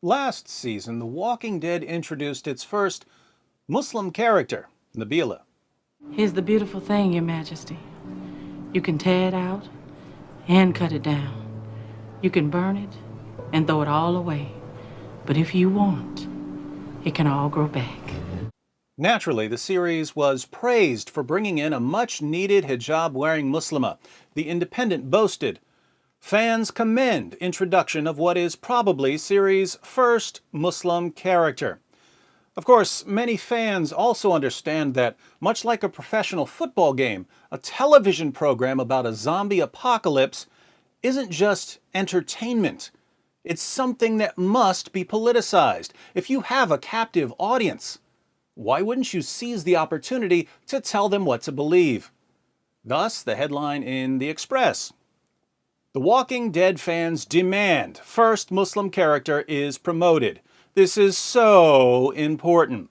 Last season, The Walking Dead introduced its first Muslim character, Nabila. Here's the beautiful thing, Your Majesty. You can tear it out and cut it down. You can burn it and throw it all away. But if you want, it can all grow back. Naturally, the series was praised for bringing in a much-needed hijab-wearing Muslima. The Independent boasted, "Fans commend introduction of what is probably series' first Muslim character." Of course, many fans also understand that, much like a professional football game, a television program about a zombie apocalypse isn't just entertainment. It's something that must be politicized. If you have a captive audience, why wouldn't you seize the opportunity to tell them what to believe? Thus, the headline in The Express. The Walking Dead fans demand first Muslim character is promoted. This is so important.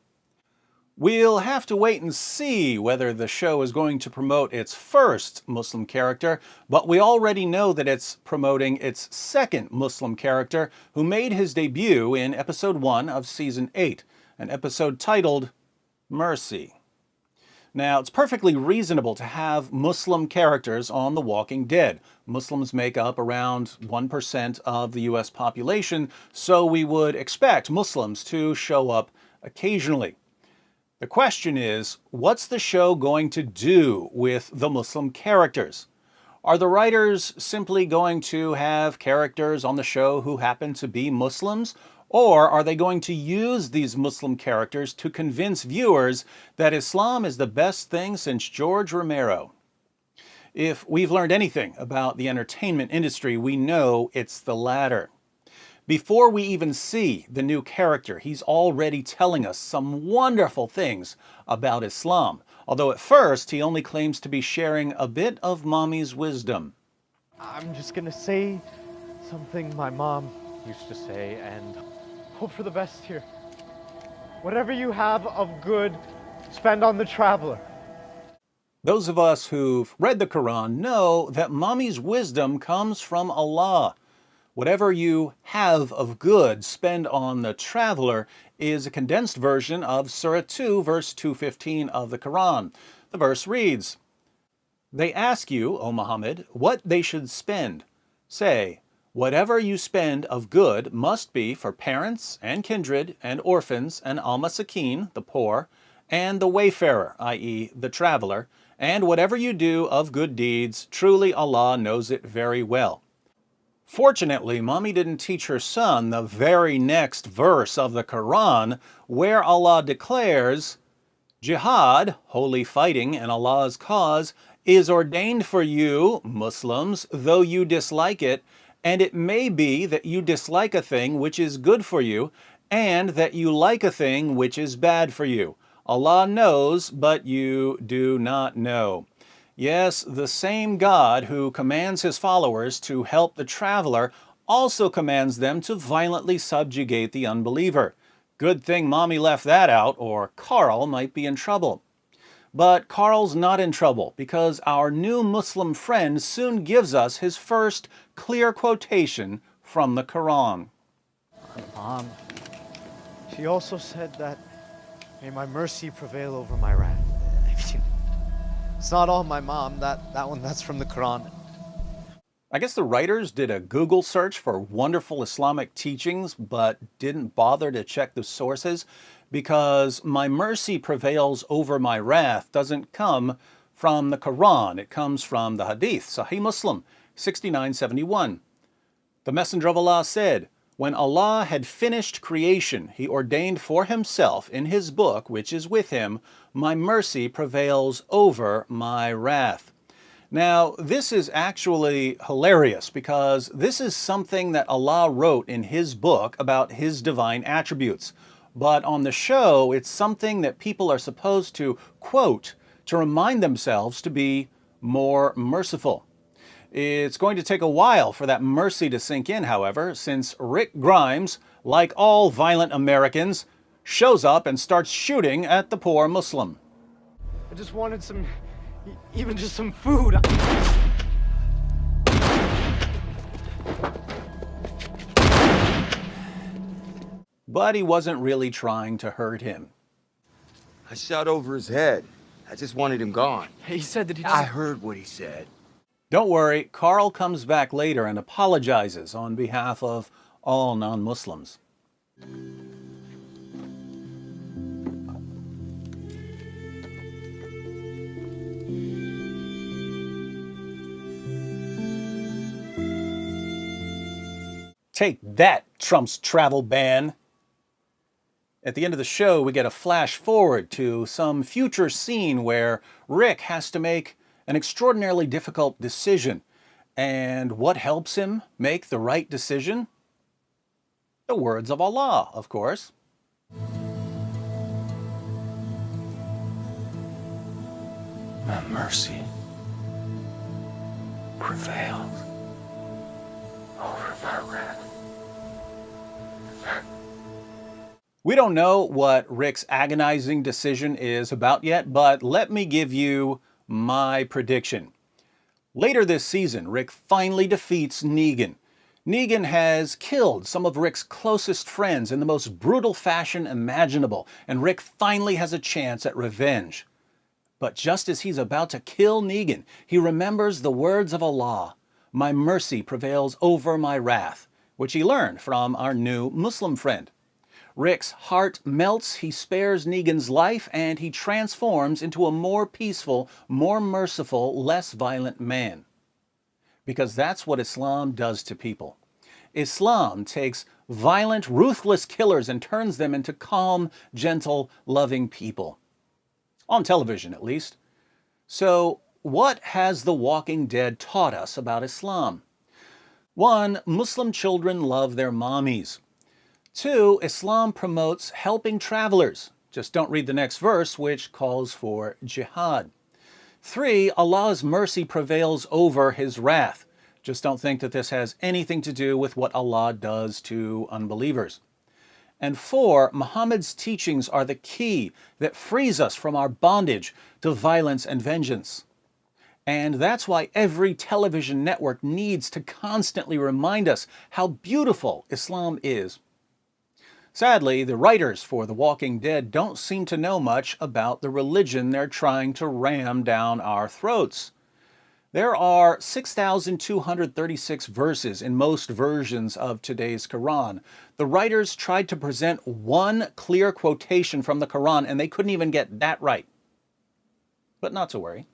We'll have to wait and see whether the show is going to promote its first Muslim character, but we already know that it's promoting its second Muslim character, who made his debut in episode 1 of season 8, an episode titled Mercy. Now, it's perfectly reasonable to have Muslim characters on The Walking Dead. Muslims make up around 1% of the US population, so we would expect Muslims to show up occasionally. The question is, what's the show going to do with the Muslim characters? Are the writers simply going to have characters on the show who happen to be Muslims? Or are they going to use these Muslim characters to convince viewers that Islam is the best thing since George Romero? If we've learned anything about the entertainment industry, we know it's the latter. Before we even see the new character, he's already telling us some wonderful things about Islam, although at first he only claims to be sharing a bit of mommy's wisdom. I'm just gonna say something my mom used to say and hope for the best here. Whatever you have of good, spend on the traveler. Those of us who've read the Quran know that mommy's wisdom comes from Allah. Whatever you have of good, spend on the traveler is a condensed version of Surah 2, verse 215 of the Quran. The verse reads, "They ask you, O Muhammad, what they should spend. Say, whatever you spend of good must be for parents and kindred and orphans and al-masakin, the poor, and the wayfarer, i.e. the traveler, and whatever you do of good deeds, truly Allah knows it very well." Fortunately, Mommy didn't teach her son the very next verse of the Quran, where Allah declares, "Jihad, holy fighting in Allah's cause, is ordained for you, Muslims, though you dislike it, and it may be that you dislike a thing which is good for you, and that you like a thing which is bad for you. Allah knows, but you do not know." Yes, the same God who commands his followers to help the traveler also commands them to violently subjugate the unbeliever. Good thing Mommy left that out, or Carl might be in trouble. But Carl's not in trouble, because our new Muslim friend soon gives us his first clear quotation from the Quran. Mom, she also said that, may my mercy prevail over my wrath. It's not all my mom, that's from the Quran. I guess the writers did a Google search for wonderful Islamic teachings, but didn't bother to check the sources, because my mercy prevails over my wrath doesn't come from the Quran. It comes from the Hadith, Sahih Muslim, 6971. The Messenger of Allah said, "When Allah had finished creation, he ordained for himself in his book, which is with him, my mercy prevails over my wrath." Now, this is actually hilarious, because this is something that Allah wrote in his book about his divine attributes. But on the show, it's something that people are supposed to quote to remind themselves to be more merciful. It's going to take a while for that mercy to sink in, however, since Rick Grimes, like all violent Americans, shows up and starts shooting at the poor Muslim. I just wanted even just some food. but he wasn't really trying to hurt him. I shot over his head. I just wanted him gone. He said that he I heard what he said. Don't worry, Carl comes back later and apologizes on behalf of all non-Muslims. Take that, Trump's travel ban. At the end of the show, we get a flash forward to some future scene where Rick has to make an extraordinarily difficult decision. And what helps him make the right decision? The words of Allah, of course. My mercy prevails over my wrath. We don't know what Rick's agonizing decision is about yet, but let me give you my prediction. Later this season, Rick finally defeats Negan. Negan has killed some of Rick's closest friends in the most brutal fashion imaginable, and Rick finally has a chance at revenge. But just as he's about to kill Negan, he remembers the words of Allah, "My mercy prevails over my wrath," which he learned from our new Muslim friend. Rick's heart melts, he spares Negan's life, and he transforms into a more peaceful, more merciful, less violent man. Because that's what Islam does to people. Islam takes violent, ruthless killers and turns them into calm, gentle, loving people. On television, at least. So, what has The Walking Dead taught us about Islam? 1. Muslim children love their mommies. 2. Islam promotes helping travelers. Just don't read the next verse, which calls for jihad. 3. Allah's mercy prevails over his wrath. Just don't think that this has anything to do with what Allah does to unbelievers. And 4. Muhammad's teachings are the key that frees us from our bondage to violence and vengeance. And that's why every television network needs to constantly remind us how beautiful Islam is. Sadly, the writers for The Walking Dead don't seem to know much about the religion they're trying to ram down our throats. There are 6,236 verses in most versions of today's Quran. The writers tried to present one clear quotation from the Quran, and they couldn't even get that right. But not to worry.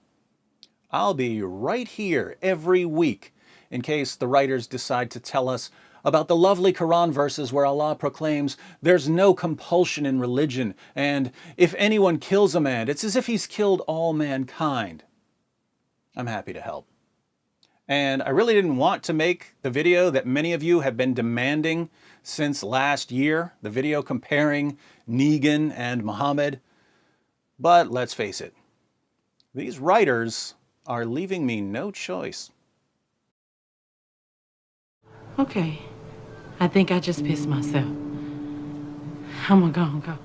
I'll be right here every week in case the writers decide to tell us about the lovely Quran verses where Allah proclaims there's no compulsion in religion, and if anyone kills a man, it's as if he's killed all mankind. I'm happy to help. And I really didn't want to make the video that many of you have been demanding since last year, the video comparing Negan and Muhammad. But let's face it, these writers are leaving me no choice. Okay, I think I just pissed myself. I'm gonna go.